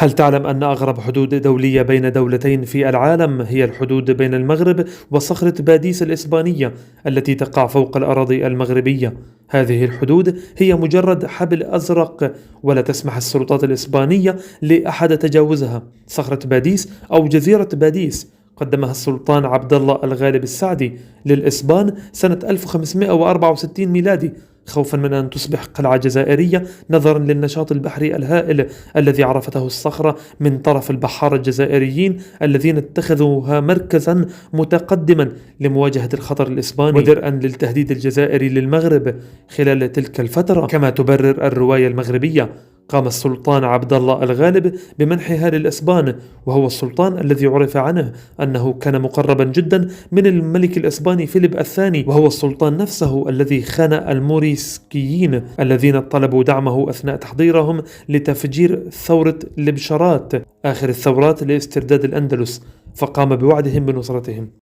هل تعلم أن أغرب حدود دولية بين دولتين في العالم هي الحدود بين المغرب وصخرة باديس الإسبانية التي تقع فوق الأراضي المغربية؟ هذه الحدود هي مجرد حبل أزرق، ولا تسمح السلطات الإسبانية لأحد تجاوزها. صخرة باديس أو جزيرة باديس قدمها السلطان عبد الله الغالب السعدي للإسبان سنة 1564 ميلادي، خوفا من أن تصبح قلعة جزائرية نظرا للنشاط البحري الهائل الذي عرفته الصخرة من طرف البحارة الجزائريين الذين اتخذوها مركزا متقدما لمواجهة الخطر الإسباني ودرءا للتهديد الجزائري للمغرب. خلال تلك الفترة، كما تبرر الرواية المغربية، قام السلطان عبد الله الغالب بمنحها للإسبان، وهو السلطان الذي عرف عنه أنه كان مقربا جدا من الملك الإسباني فيليب الثاني، وهو السلطان نفسه الذي خان الموريسكيين الذين طلبوا دعمه أثناء تحضيرهم لتفجير ثورة لبشرات، آخر الثورات لاسترداد الأندلس، فقام بوعدهم بنصرتهم.